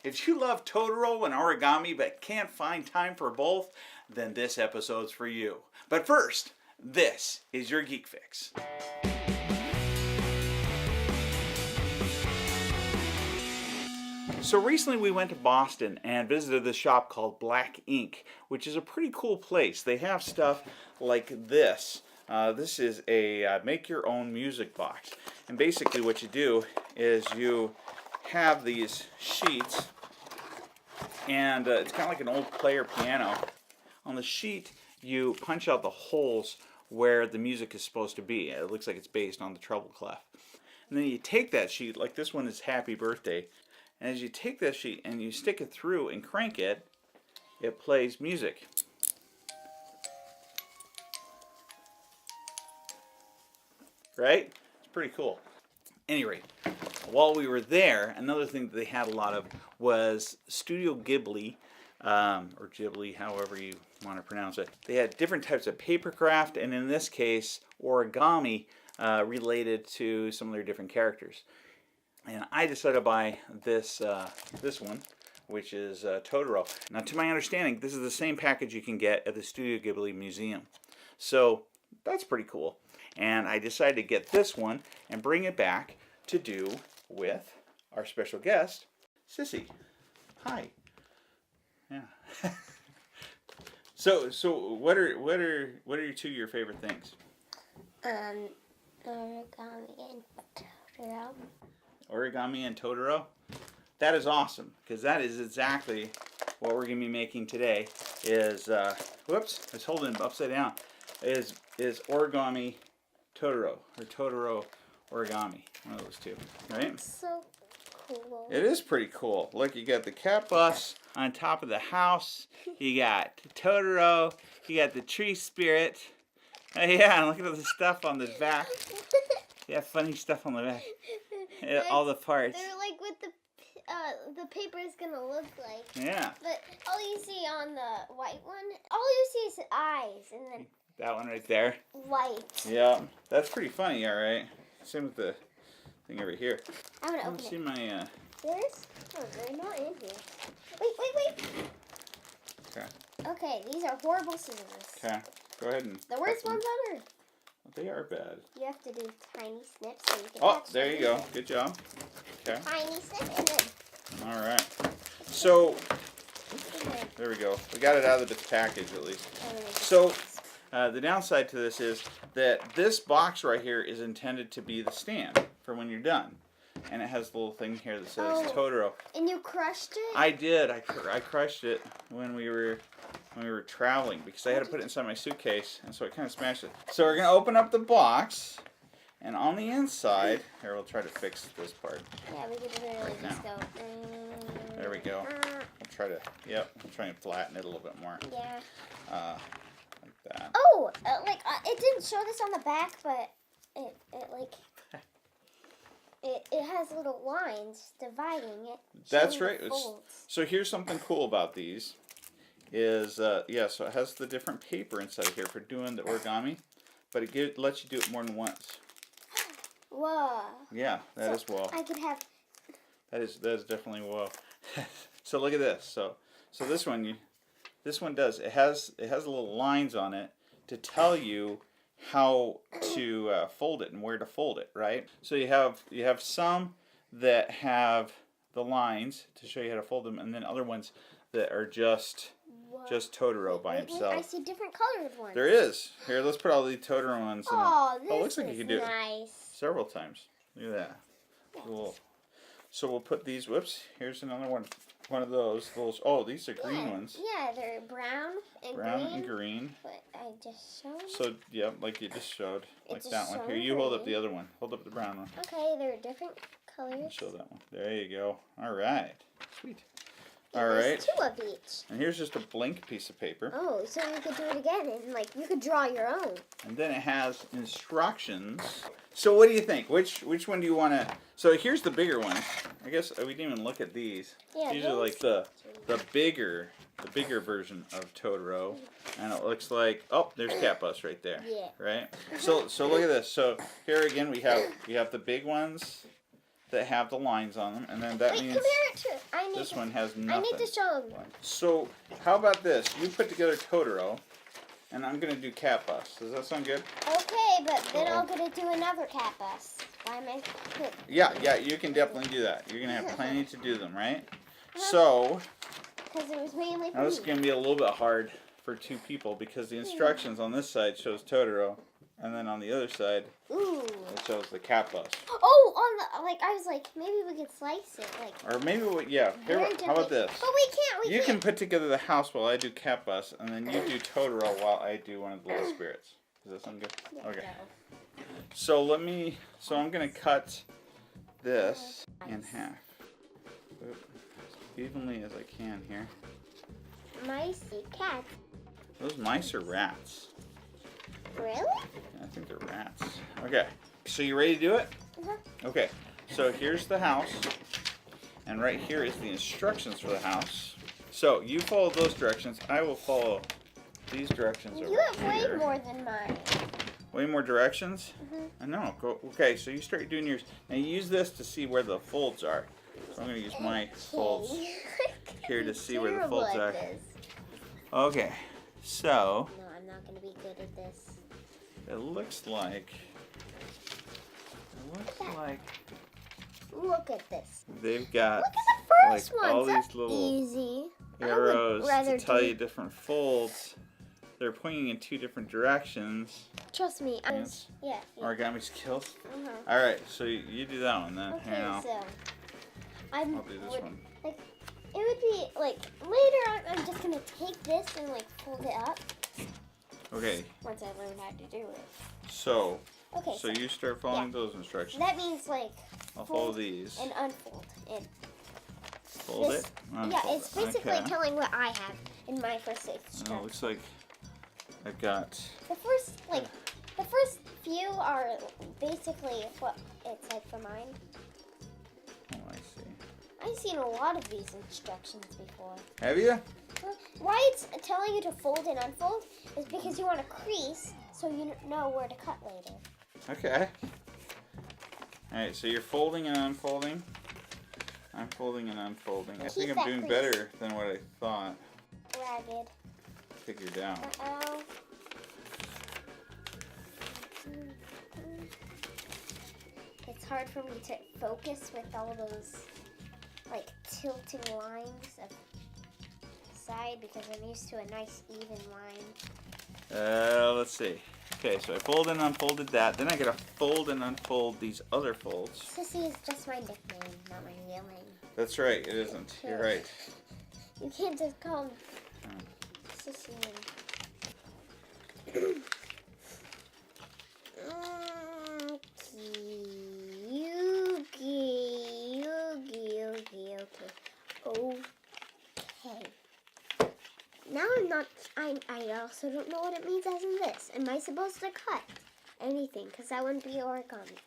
If you love Totoro and origami but can't find time for both, then this episode's for you. But first, this is your Geek Fix. So recently we went to Boston and visited this shop called Black Ink, which is a pretty cool place. They have stuff like this. This is a make your own music box. And basically what you do is you have these sheets, and it's kind of like an old player piano. On the sheet you punch out the holes where the music is supposed to be. It looks like it's based on the treble clef. And then you take that sheet, like this one is Happy Birthday, and as you take that sheet and you stick it through and crank it, it plays music. Right? It's pretty cool. Anyway, while we were there, another thing that they had a lot of was Studio Ghibli, or Ghibli, however you want to pronounce it. They had different types of papercraft, and in this case, origami related to some of their different characters. And I decided to buy this one, which is Totoro. Now, to my understanding, this is the same package you can get at the Studio Ghibli Museum. So that's pretty cool. And I decided to get this one and bring it back to do with our special guest, Sissy. Hi. Yeah. So what are your two of your favorite things? Origami and Totoro. Origami and Totoro? That is awesome, because that is exactly what we're going to be making today. Is whoops, I was holding it upside down. Is origami Totoro, or Totoro origami, one of those two, right? It's so cool. It is pretty cool. Look, you got the cat bus on top of the house. You got Totoro. You got the tree spirit. Oh, yeah, and look at all the stuff on the back. Yeah, funny stuff on the back. All the parts. They're like what the paper is gonna look like. Yeah. But all you see on the white one, all you see is eyes, and then that one right there. White. Yeah, that's pretty funny. All right. Same with the thing over here. I'm gonna open it. See my. There's? Oh, they're not in here. Wait. Okay. Okay, these are horrible scissors. Okay. Go ahead and. The worst ones on earth. They are bad. You have to do tiny snips so you can. Oh, there you go. Good job. Okay. Tiny snip and then. All right. So. There we go. We got it out of the package at least. So. The downside to this is that this box right here is intended to be the stand for when you're done. And it has a little thing here that says Totoro. And you crushed it? I did. I crushed it when we were traveling because I had to put it inside my suitcase, and so I kind of smashed it. So we're going to open up the box, and on the inside, here, we'll try to fix this part. Yeah, we could really just go. There we go. I'll try and flatten it a little bit more. Yeah. Like that. Oh, it didn't show this on the back, but it has little lines dividing it. That's right. So here's something cool about these. Is so it has the different paper inside here for doing the origami, but it lets you do it more than once. Whoa. Yeah, that is whoa. I could have. That is definitely whoa. So look at this. So this one does. It has little lines on it to tell you how to fold it and where to fold it, right? So you have some that have the lines to show you how to fold them, and then other ones that are just Totoro by himself. I see different colored ones. There is. Here, let's put all the Totoro ones in. This it looks like you can do nice. it several times. Look at that. Cool. So we'll put these. Whoops. Here's another one. One of those. These are green ones. Yeah, they're brown and green. Brown and green. But I just showed. So yeah, like you just showed, like that one. Here, you hold up the other one. Hold up the brown one. Okay, they're different colors. Show that one. There you go. All right. Sweet. All right. Two of each. And here's just a blank piece of paper. Oh, so you could do it again, and you could draw your own. And then it has instructions. So what do you think? Which one do you want to? So here's the bigger one. I guess we didn't even look at these. Yeah, these are like the bigger version of Totoro, and it looks like there's Cat Bus right there. Yeah. Right. So look at this. So here again we have the big ones. that have the lines on them, and then that Wait, means compare it to. this one has I nothing. need to show them. So, how about this? You put together Totoro, and I'm going to do Cat Bus. Does that sound good? Okay, but then I'm gonna do another cat bus. Why am I? Yeah, you can definitely do that. You're going to have plenty to do them, right? So, Because it was mainly for now this is me. going to be a little bit hard for two people because the instructions on this side shows Totoro, and then on the other side Ooh. it shows the Cat Bus. Oh, on the I was like, maybe we could slice it, like. Or maybe, here, how about this? But we can't. You can put together the house while I do Cat Bus, and then you do Totoro while I do one of the little spirits. Does that sound good? Okay. So I'm gonna cut this in half. As evenly as I can here. Mice eat cats. Those mice are rats. Really? Yeah, I think they're rats. Okay. So you ready to do it? Okay. So here's the house. And right here is the instructions for the house. So you follow those directions. I will follow these directions over You have here. way more than mine. Way more directions? I know. Okay, so you start doing yours. Now you use this to see where the folds are. So I'm going to use my folds here to see where the folds are. Okay, so No, I'm not going to be good at this. it looks like Look at this. they've got Look at the first like one. all That's these little easy. arrows rather to tell do- you different folds. They're pointing in two different directions. Trust me. Yes. Yeah. Origami skills. Uh-huh. All right, so you do that one then. Okay, Here now. so I'll do this one. Like, it would be like later on. I'm just gonna take this and like fold it up. Okay. Once I learn how to do it. So Okay. so you start following those instructions. That means like I'll follow these. and unfold and Fold this- it. Unfold yeah, it's basically okay. telling what I have in my first And it instruction. looks like I've got. The first few are basically what it's like for mine. Oh, I see. I've seen a lot of these instructions before. Have you? Why it's telling you to fold and unfold is because you want to crease so you know where to cut later. Okay. All right, so you're folding and unfolding. I'm folding and unfolding. I think I'm that doing crease. better than what I thought. Ragged. Figured out. Uh-oh. It's hard for me to focus with all those like tilting lines of side because I'm used to a nice even line. Let's see. Okay, so I fold and unfolded that. Then I gotta fold and unfold these other folds. Sissy is just my nickname, not my real name. That's right, it isn't. You're right. You can't just call him Sissy. Okay. Now I also don't know what it means as in this. Am I supposed to cut anything? Because that wouldn't be origami.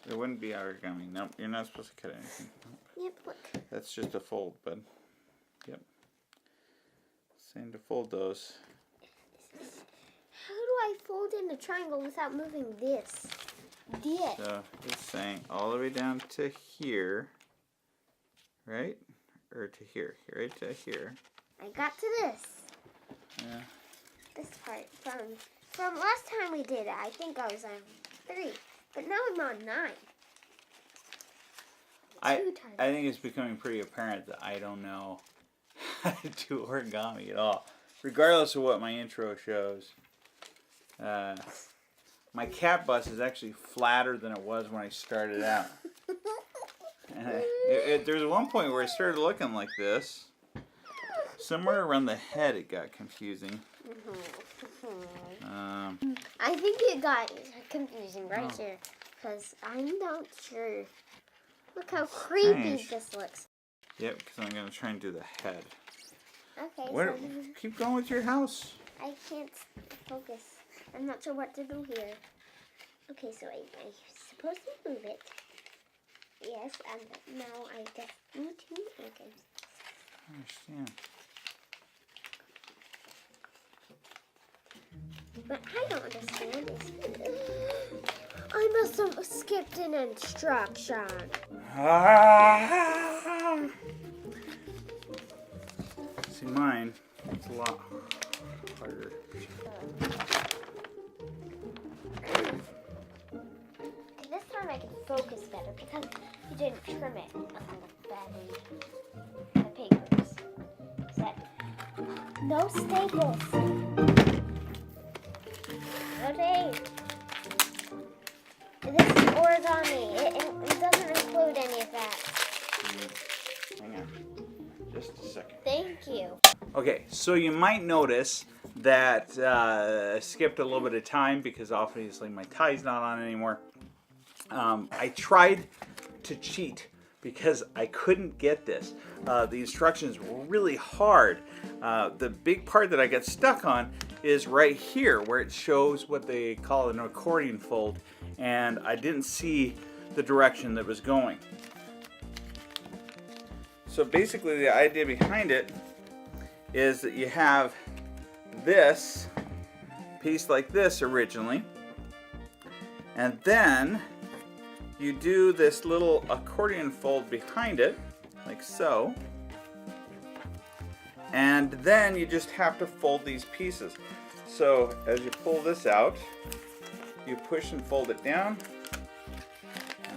It wouldn't be origami. Nope, you're not supposed to cut anything. Nope. Yep, look. That's just a fold, bud. Yep. Same to fold those. How do I fold in a triangle without moving this? So it's saying all the way down to here, right? Or to here, right to here. I got to this. Yeah. This part from last time we did it. I think I was on 3, but now I'm on 9. I think it's becoming pretty apparent that I don't know how to do origami at all, regardless of what my intro shows. My cat bus is actually flatter than it was when I started out. There's one point where it started looking like this. Somewhere around the head it got confusing. I think it got confusing right here because I'm not sure. Look how creepy this looks. Yep, because I'm going to try and do the head. Okay, What? Keep going with your house. I can't focus. I'm not sure what to do here. Okay, so I'm supposed to move it. Yes, and now I just need to. Okay. I understand. But I don't understand this. I must have skipped an instruction. Ah! See, mine, it's a lot harder. This time I can focus better because you didn't trim it on the battery. The papers. No staples. No tape. This is origami. It doesn't include any of that. Hang on. Just a second. Thank you. Okay, so you might notice that I skipped a little bit of time because obviously my tie's not on anymore. I tried to cheat because I couldn't get this. The instructions were really hard. The big part that I got stuck on is right here where it shows what they call an accordion fold, and I didn't see the direction that was going. So basically the idea behind it is that you have this piece like this originally, and then you do this little accordion fold behind it, like so, and then you just have to fold these pieces. So as you pull this out, you push and fold it down,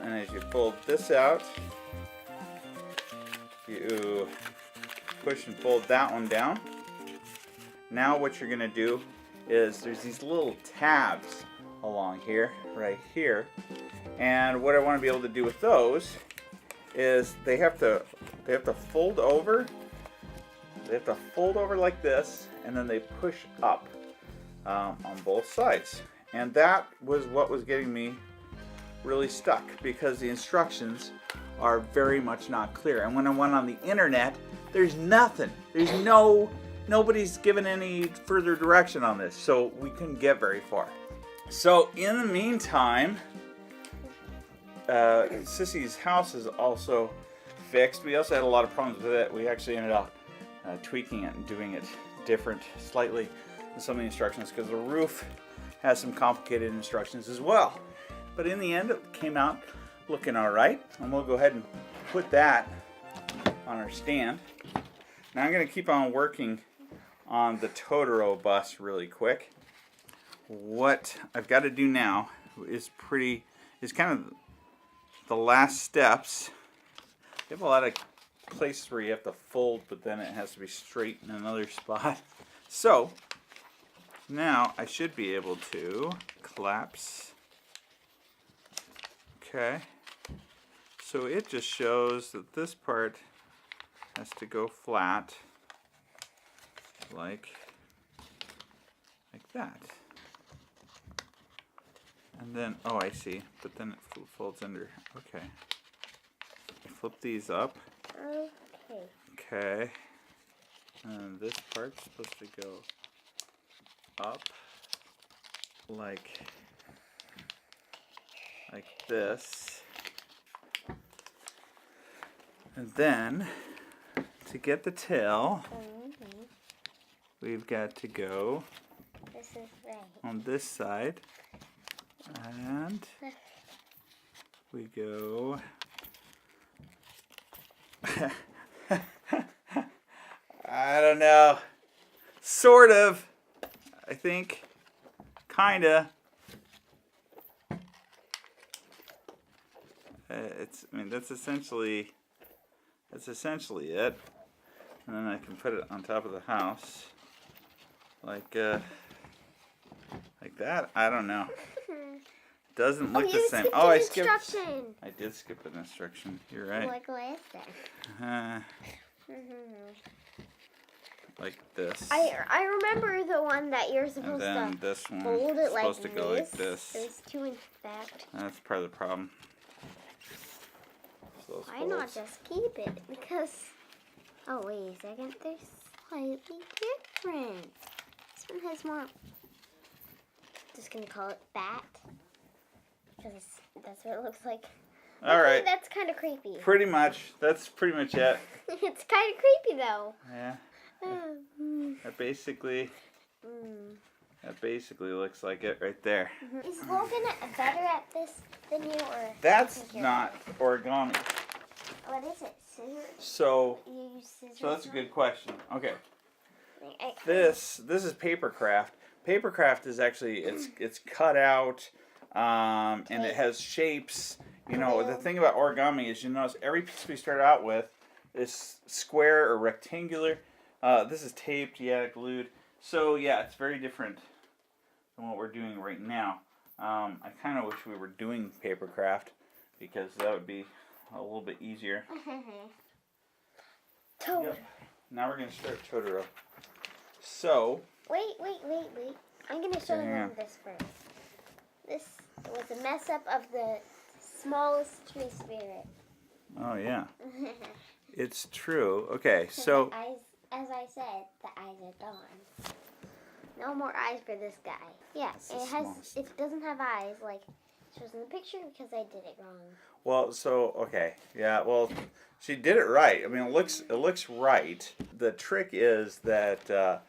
and as you fold this out, you push and fold that one down. Now what you're going to do is there's these little tabs along here, right here, and what I want to be able to do with those is they have to fold over. They have to fold over like this, and then they push up on both sides. And that was what was getting me really stuck because the instructions are very much not clear. And when I went on the internet, there's nothing. There's nobody's given any further direction on this, so we couldn't get very far. So in the meantime, Sissy's house is also fixed. We also had a lot of problems with it. We actually ended up tweaking it and doing it different slightly than some of the instructions because the roof has some complicated instructions as well. But in the end, it came out looking all right, and we'll go ahead and put that on our stand. Now I'm going to keep on working on the Totoro bus really quick. What I've got to do now is kind of the last steps. You have a lot of places where you have to fold, but then it has to be straight in another spot. So now I should be able to collapse. Okay. So it just shows that this part has to go flat like that. And then, oh, I see. But then it folds under. Okay. I flip these up. Okay. Okay. And this part's supposed to go up like this. And then, to get the tail, we've got to go This is right. on this side. And we go I don't know. Sort of. I think. Kinda. That's essentially it. And then I can put it on top of the house. Like that. I don't know. Doesn't look the same. Oh, I skipped. I did skip an instruction. You're right. Like what is that? Like this. I remember the one that you're supposed and then to this one fold it like supposed to go like this. There's two in fact. That's part of the problem. Why not just keep it? Because oh wait a second, they're slightly different. This one has more. Just gonna call it bat. Because that's what it looks like. All right. That's kind of creepy. Pretty much. That's pretty much it. It's kind of creepy though. Yeah. That basically looks like it right there. Is Logan better at this than you, or? That's not origami. What is it? Scissors? So You use scissors. so that's a on good it? question. Okay. I- This is paper craft. Paper craft is actually it's cut out, and it has shapes. You know, the thing about origami is you notice every piece we start out with is square or rectangular. This is taped, yeah, glued. So yeah, it's very different than what we're doing right now. I kind of wish we were doing paper craft because that would be a little bit easier. Totoro. Yep. Now we're gonna start Totoro. So. Wait. I'm going to show Okay, hang them on. this first. This was a mess up of the smallest tree spirit. Oh yeah, it's true. Okay, so The eyes, as I said, the eyes are gone. No more eyes for this guy. Yeah, That's the it has. smallest. It doesn't have eyes like it shows in the picture because I did it wrong. well, so okay, yeah. Well, she did it right. I mean, it looks right. The trick is that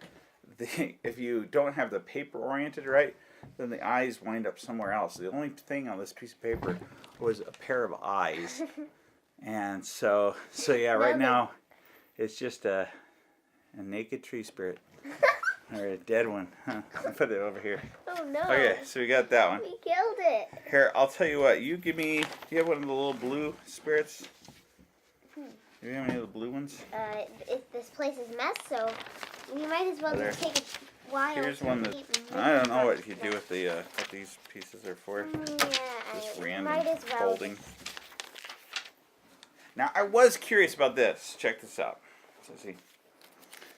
if you don't have the paper oriented right, then the eyes wind up somewhere else. The only thing on this piece of paper was a pair of eyes, and so yeah. Right now, it's just a naked tree spirit or a dead one. Huh. I'll put it over here. Oh no! Okay, so we got that one. We killed it. Here, I'll tell you what. You give me. Do you have one of the little blue spirits? Do you have any of the blue ones? This place is a mess, so we might as well just take a while. Here's to one that keep I don't know moving what you do with the what these pieces are for. Just Yeah, random might as well. folding. Now I was curious about this. Check this out.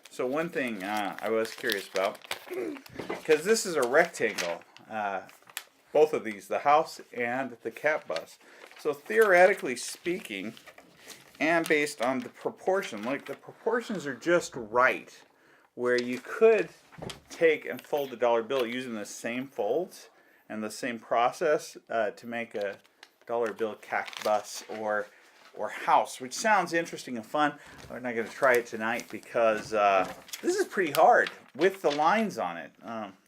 So one thing I was curious about, because this is a rectangle. Both of these, the house and the cat bus. So theoretically speaking, and based on the proportion, like the proportions are just right, where you could take and fold a dollar bill using the same folds and the same process to make a dollar bill cat bus or house, which sounds interesting and fun. We're not going to try it tonight because this is pretty hard with the lines on it.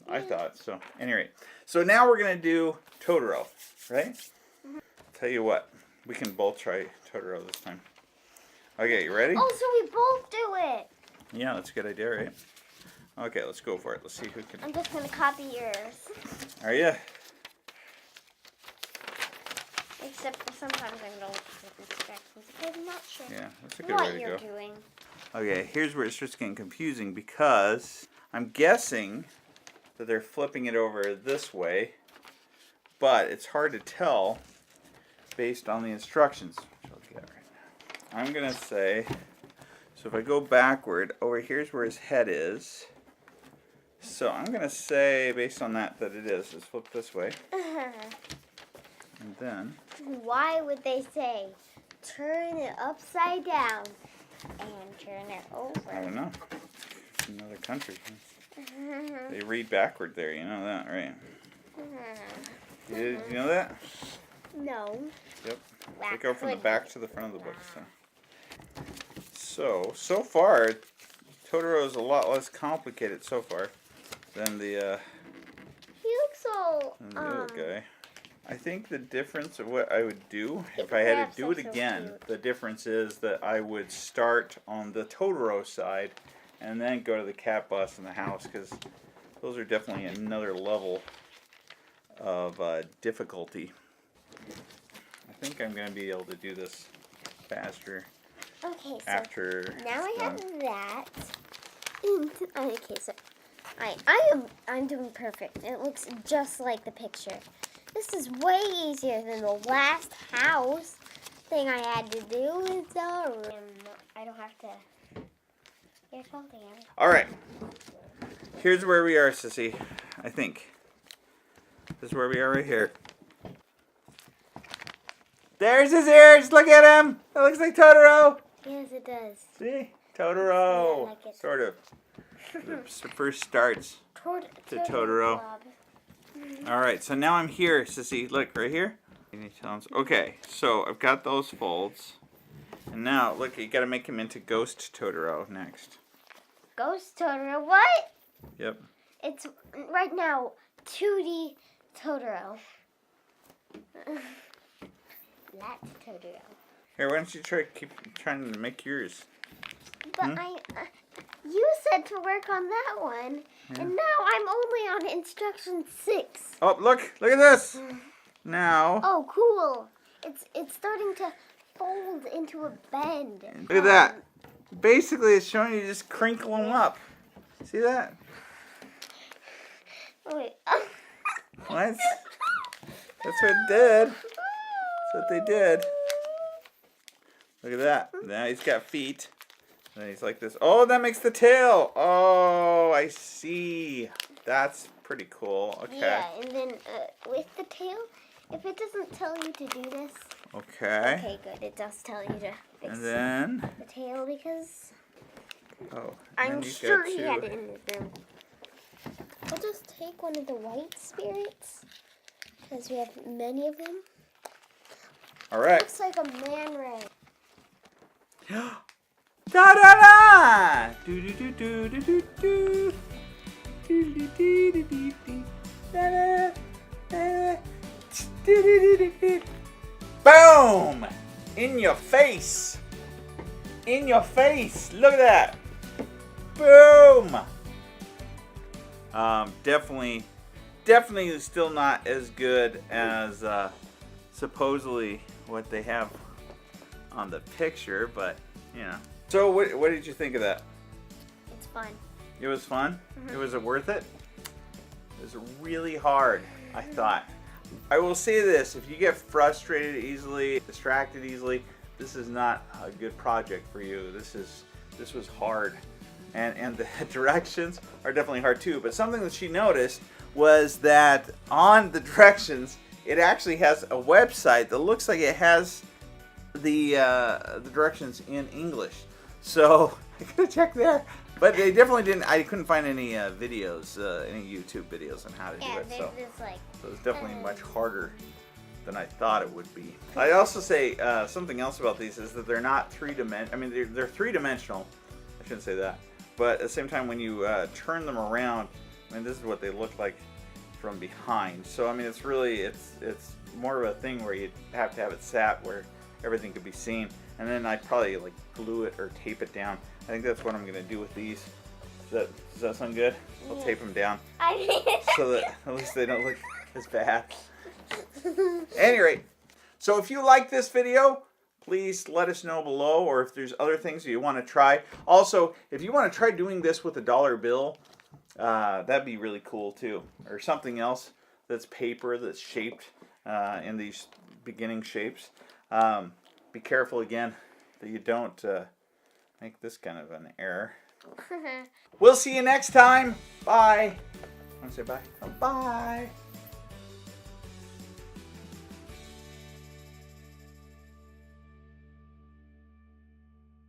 I thought so. Anyway, so now we're going to do Totoro, right? Tell you what, we can both try Totoro this time. Okay, you ready? Oh, so we both do it. Yeah, that's a good idea, right? Okay, let's go for it. Let's see who can. I'm just gonna copy yours. Are you? Except for sometimes I'm gonna look at instructions because I'm not sure Yeah, that's a good way what to you're go. doing. Okay, here's where it starts getting confusing because I'm guessing that they're flipping it over this way, but it's hard to tell based on the instructions, which I'll get right now. I'm gonna say, so if I go backward, over here's where his head is. So I'm gonna say, based on that it is. Let's flip this way, and then. Why would they say turn it upside down and turn it over? I don't know. It's another country. They read backward there, you know that, right? You know that? No. Yep. That They go from the could back be. to the front of the book. So far, Totoro is a lot less complicated so far than the He looks so. other guy. I think the difference of what I would do if Paper I had crafts to do are it so again, cute. the difference is that I would start on the Totoro side and then go to the cat bus and the house because those are definitely another level of difficulty. I think I'm going to be able to do this faster Okay, so after now I it's have done. that. Okay, so I'm doing perfect. It looks just like the picture. This is way easier than the last house thing I had to do. It's I don't have to. You're something. All right. Here's where we are, Sissy. I think. This is where we are right here. There's his ears. Look at him. That looks like Totoro. Yes, it does. See? Totoro. Yeah, I like it. Sort of. The first starts. To Totoro. All right. So now I'm here, Sissy. Look, right here. Okay. So I've got those folds. And now, look, you got to make him into Ghost Totoro next. Ghost Totoro. What? Yep. It's right now 2D Totoro. That's Totoro. Here, why don't you keep trying to make yours? But you said to work on that one, and now I'm only on instruction 6. Oh, look at this. Now. Oh, cool. It's starting to fold into a bend. Look at that. Basically, it's showing you just crinkle them up. See that? Wait. What? That's what it did. That's what they did. Look at that. Now he's got feet. And he's like this. Oh, that makes the tail. Oh, I see. That's pretty cool. Okay. Yeah, and then with the tail, if it doesn't tell you to do this. Okay. Okay, good. It does tell you to fix And then. the tail because Oh. I'm sure he had it in his room. I'll just take one of the white spirits because we have many of them. All right. Looks like a man ray. Da da da! Do do do do do do do. Do do do do do do. Da da da. Do do do do. Boom! In your face! In your face! Look at that! Boom! Definitely still not as good as supposedly what they have on the picture, but you know. So what did you think of that? It's fun. It was fun? Was it worth it? It was really hard, I thought. I will say this, if you get frustrated easily, distracted easily, this is not a good project for you. This was hard. And the directions are definitely hard too. But something that she noticed was that on the directions, it actually has a website that looks like it has the directions in English. So I gotta check there. But they definitely didn't. I couldn't find any videos, any YouTube videos on how to do it. So it's definitely much harder than I thought it would be. I'd also say something else about these is that they're not three-dimensional. I mean, they're three-dimensional. I shouldn't say that. But at the same time, when you turn them around, I mean, this is what they look like from behind. So I mean, it's really it's more of a thing where you have to have it sat where everything could be seen. And then I'd probably like glue it or tape it down. I think that's what I'm gonna do with these. Does that sound good? I'll tape them down so that at least they don't look as bad. Any rate, so if you like this video, please let us know below, or if there's other things you want to try. Also, if you want to try doing this with a dollar bill, that'd be really cool too. Or something else that's paper that's shaped in these beginning shapes. Be careful again that you don't make this kind of an error. We'll see you next time. Bye. Want to say bye? Oh, bye.